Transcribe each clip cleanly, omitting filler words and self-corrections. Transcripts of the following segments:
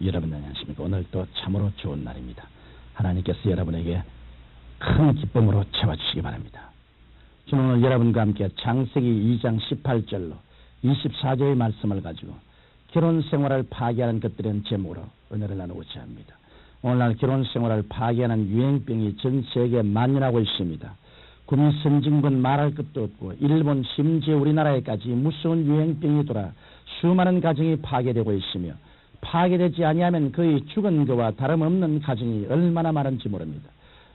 여러분 안녕하십니까? 오늘 또 참으로 좋은 날입니다. 하나님께서 여러분에게 큰 기쁨으로 채워주시기 바랍니다. 저는 오늘 여러분과 함께 창세기 2장 18절로 24절의 말씀을 가지고 결혼 생활을 파괴하는 것들은 제목으로 은혜를 나누고자 합니다. 오늘날 결혼 생활을 파괴하는 유행병이 전 세계에 만연하고 있습니다. 구미 선진군 말할 것도 없고 일본 심지어 우리나라에까지 무서운 유행병이 돌아 수많은 가정이 파괴되고 있으며 파괴되지 아니하면 거의 죽은 것과 다름없는 가정이 얼마나 많은지 모릅니다.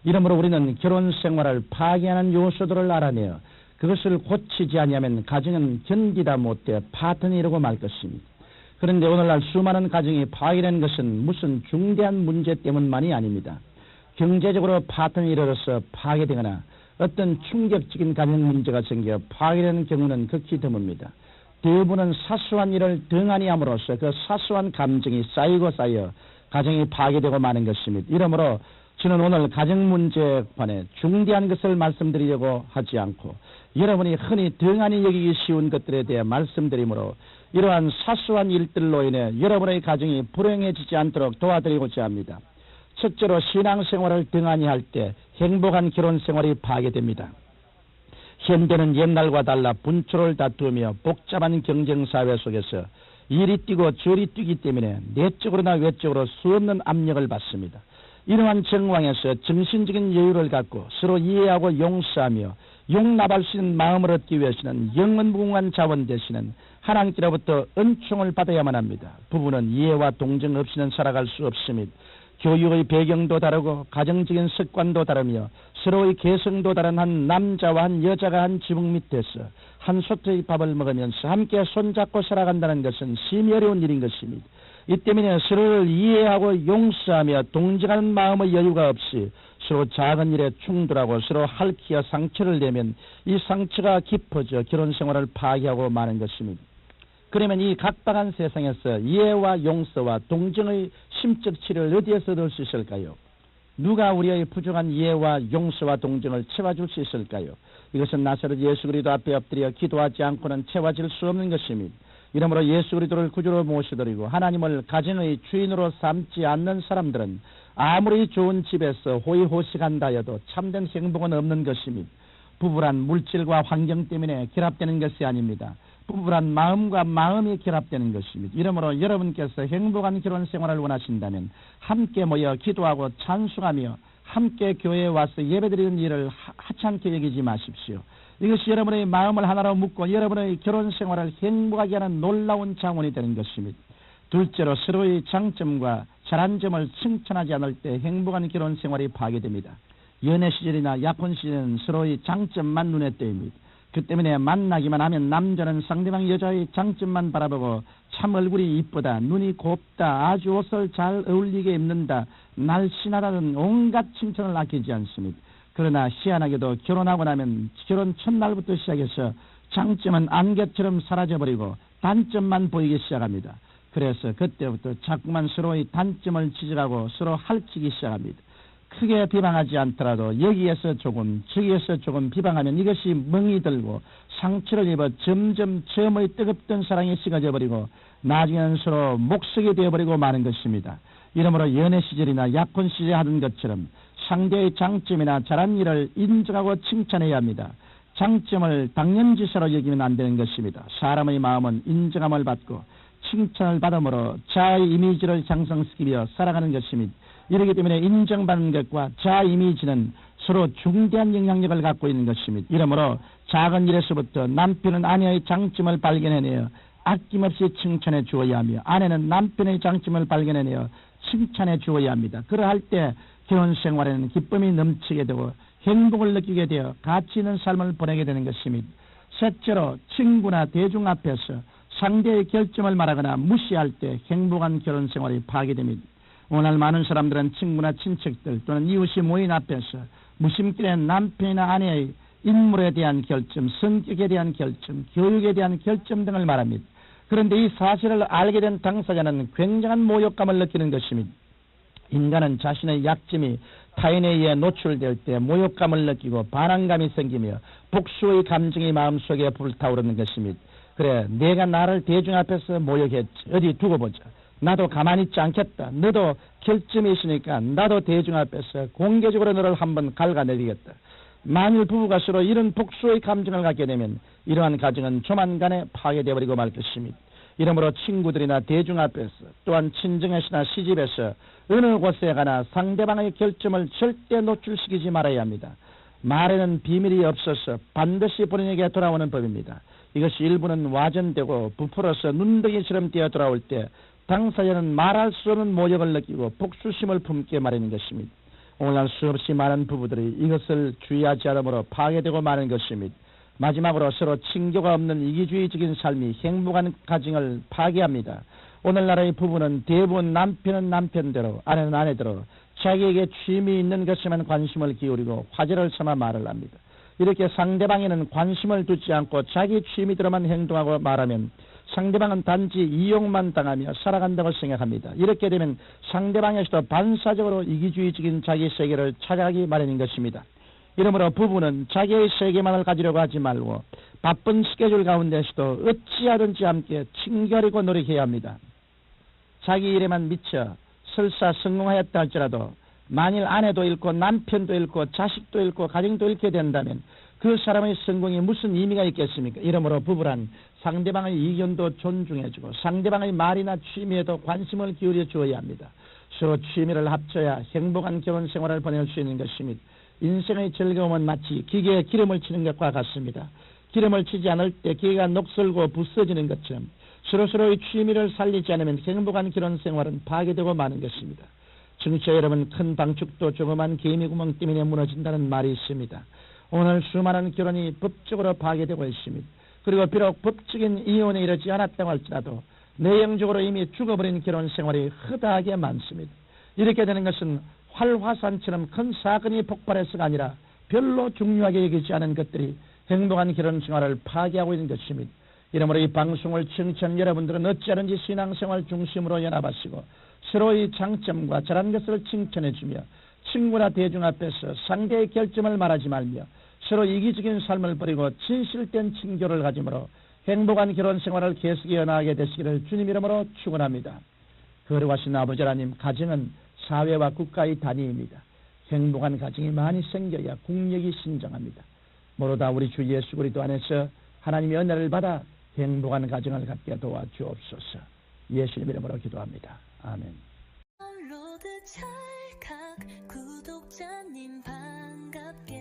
이러므로 우리는 결혼 생활을 파괴하는 요소들을 알아내어 그것을 고치지 아니하면 가정은 견디다 못해 파탄이 이르고 말 것입니다. 그런데 오늘날 수많은 가정이 파괴된 것은 무슨 중대한 문제 때문만이 아닙니다. 경제적으로 파탄이 이르러서 파괴되거나 어떤 충격적인 가정 문제가 생겨 파괴되는 경우는 극히 드뭅니다. 대부분은 사소한 일을 등한히 함으로써 그 사소한 감정이 쌓이고 쌓여 가정이 파괴되고 마는 것입니다. 이러므로 저는 오늘 가정 문제에 관해 중대한 것을 말씀드리려고 하지 않고 여러분이 흔히 등한히 여기기 쉬운 것들에 대해 말씀드리므로 이러한 사소한 일들로 인해 여러분의 가정이 불행해지지 않도록 도와드리고자 합니다. 첫째로 신앙생활을 등한히 할 때 행복한 결혼생활이 파괴됩니다. 현대는 옛날과 달라 분초를 다투며 복잡한 경쟁사회 속에서 이리 뛰고 저리 뛰기 때문에 내적으로나 외적으로 수없는 압력을 받습니다. 이러한 정황에서 정신적인 여유를 갖고 서로 이해하고 용서하며 용납할 수 있는 마음을 얻기 위해서는 영원무궁한 자원 되시는 하나님께로부터 은총을 받아야만 합니다. 부부는 이해와 동정 없이는 살아갈 수 없습니다. 교육의 배경도 다르고 가정적인 습관도 다르며 서로의 개성도 다른 한 남자와 한 여자가 한 지붕 밑에서 한 솥의 밥을 먹으면서 함께 손잡고 살아간다는 것은 심히 어려운 일인 것입니다. 이 때문에 서로를 이해하고 용서하며 동정하는 마음의 여유가 없이 서로 작은 일에 충돌하고 서로 핥히어 상처를 내면 이 상처가 깊어져 결혼생활을 파괴하고 마는 것입니다. 그러면 이 각박한 세상에서 이해와 용서와 동정의 심적 치료를 어디에서 얻을 수 있을까요? 누가 우리의 부족한 이해와 용서와 동정을 채워줄 수 있을까요? 이것은 나사렛 예수 그리스도 앞에 엎드려 기도하지 않고는 채워질 수 없는 것입니다. 이러므로 예수 그리스도를 구주로 모셔드리고 하나님을 가정의 주인으로 삼지 않는 사람들은 아무리 좋은 집에서 호의호식한다 해도 참된 행복은 없는 것입니다. 부부란 물질과 환경 때문에 결합되는 것이 아닙니다. 부부란 마음과 마음이 결합되는 것입니다. 이러므로 여러분께서 행복한 결혼 생활을 원하신다면 함께 모여 기도하고 찬송하며 함께 교회에 와서 예배드리는 일을 하찮게 여기지 마십시오. 이것이 여러분의 마음을 하나로 묶고 여러분의 결혼 생활을 행복하게 하는 놀라운 자원이 되는 것입니다. 둘째로 서로의 장점과 잘한 점을 칭찬하지 않을 때 행복한 결혼 생활이 파괴됩니다. 연애 시절이나 약혼 시절은 서로의 장점만 눈에 띄입니다. 그 때문에 만나기만 하면 남자는 상대방 여자의 장점만 바라보고 참 얼굴이 이쁘다, 눈이 곱다, 아주 옷을 잘 어울리게 입는다, 날씬하다는 온갖 칭찬을 아끼지 않습니다. 그러나 희한하게도 결혼하고 나면 결혼 첫날부터 시작해서 장점은 안개처럼 사라져버리고 단점만 보이기 시작합니다. 그래서 그때부터 자꾸만 서로의 단점을 지적하고 서로 핥히기 시작합니다. 크게 비방하지 않더라도 여기에서 조금 저기에서 조금 비방하면 이것이 멍이 들고 상처를 입어 점점 처음의 뜨겁던 사랑이 식어져 버리고 나중에는 서로 목석이 되어버리고 마는 것입니다. 이러므로 연애 시절이나 약혼 시절에 하던 것처럼 상대의 장점이나 잘한 일을 인정하고 칭찬해야 합니다. 장점을 당연지사로 여기면 안 되는 것입니다. 사람의 마음은 인정함을 받고 칭찬을 받음으로 자아의 이미지를 향상시키며 살아가는 것입니다. 이렇기 때문에 인정받는 것과 자아 이미지는 서로 중대한 영향력을 갖고 있는 것입니다. 이러므로 작은 일에서부터 남편은 아내의 장점을 발견해내어 아낌없이 칭찬해 주어야 하며 아내는 남편의 장점을 발견해내어 칭찬해 주어야 합니다. 그러할 때 결혼 생활에는 기쁨이 넘치게 되고 행복을 느끼게 되어 가치 있는 삶을 보내게 되는 것입니다. 셋째로 친구나 대중 앞에서 상대의 결점을 말하거나 무시할 때 행복한 결혼 생활이 파괴됩니다. 오늘 많은 사람들은 친구나 친척들 또는 이웃이 모인 앞에서 무심결에 남편이나 아내의 인물에 대한 결점, 성격에 대한 결점, 교육에 대한 결점 등을 말합니다. 그런데 이 사실을 알게 된 당사자는 굉장한 모욕감을 느끼는 것입니다. 인간은 자신의 약점이 타인에 의해 노출될 때 모욕감을 느끼고 반항감이 생기며 복수의 감정이 마음속에 불타오르는 것입니다. 그래, 내가 나를 대중 앞에서 모욕했지. 어디 두고 보자. 나도 가만히 있지 않겠다. 너도 결점이 있으니까 나도 대중 앞에서 공개적으로 너를 한번 갉아내리겠다. 만일 부부가 서로 이런 복수의 감정을 갖게 되면 이러한 가정은 조만간에 파괴되어버리고 말 것입니다. 이러므로 친구들이나 대중 앞에서 또한 친정에서나 시집에서 어느 곳에 가나 상대방의 결점을 절대 노출시키지 말아야 합니다. 말에는 비밀이 없어서 반드시 본인에게 돌아오는 법입니다. 이것이 일부는 와전되고 부풀어서 눈덩이처럼 뛰어 돌아올 때 당사자는 말할 수 없는 모욕을 느끼고 복수심을 품게 마련인 것입니다. 오늘날 수없이 많은 부부들이 이것을 주의하지 않으므로 파괴되고 마는 것입니다. 마지막으로 서로 친교가 없는 이기주의적인 삶이 행복한 가정을 파괴합니다. 오늘날의 부부는 대부분 남편은 남편대로 아내는 아내대로 자기에게 취미 있는 것에만 관심을 기울이고 화제를 삼아 말을 합니다. 이렇게 상대방에는 관심을 두지 않고 자기 취미대로만 행동하고 말하면 상대방은 단지 이용만 당하며 살아간다고 생각합니다. 이렇게 되면 상대방에서도 반사적으로 이기주의적인 자기 세계를 찾아가기 마련인 것입니다. 이러므로 부부는 자기의 세계만을 가지려고 하지 말고 바쁜 스케줄 가운데서도 어찌하든지 함께 친결하고 노력해야 합니다. 자기 일에만 미쳐 설사 성공하였다 할지라도 만일 아내도 잃고 남편도 잃고 자식도 잃고 가정도 잃게 된다면 그 사람의 성공이 무슨 의미가 있겠습니까? 이러므로 부부란 상대방의 의견도 존중해주고 상대방의 말이나 취미에도 관심을 기울여 주어야 합니다. 서로 취미를 합쳐야 행복한 결혼 생활을 보낼 수 있는 것입니다. 인생의 즐거움은 마치 기계에 기름을 치는 것과 같습니다. 기름을 치지 않을 때 기계가 녹슬고 부서지는 것처럼 서로서로의 취미를 살리지 않으면 행복한 결혼 생활은 파괴되고 마는 것입니다. 청취자 여러분, 큰 방축도 조그만 개미구멍 때문에 무너진다는 말이 있습니다. 오늘 수많은 결혼이 법적으로 파괴되고 있습니다. 그리고 비록 법적인 이혼에 이르지 않았다고 할지라도 내용적으로 이미 죽어버린 결혼 생활이 허다하게 많습니다. 이렇게 되는 것은 활화산처럼 큰 사건이 폭발해서가 아니라 별로 중요하게 여기지 않은 것들이 행복한 결혼 생활을 파괴하고 있는 것입니다. 이러므로 이 방송을 청취한 여러분들은 어찌하든지 신앙생활 중심으로 연합하시고 서로의 장점과 잘한 것을 칭찬해주며 친구나 대중 앞에서 상대의 결점을 말하지 말며 서로 이기적인 삶을 버리고 진실된 친교를 가짐으로 행복한 결혼 생활을 계속 이어나가게 되시기를 주님 이름으로 축원합니다. 거룩하신 아버지 하나님, 가정은 사회와 국가의 단위입니다. 행복한 가정이 많이 생겨야 국력이 신장합니다. 모두 다 우리 주 예수 그리스도 안에서 하나님의 은혜를 받아 행복한 가정을 갖게 도와주옵소서. 예수님 이름으로 기도합니다. 아멘. 구독자님 반갑게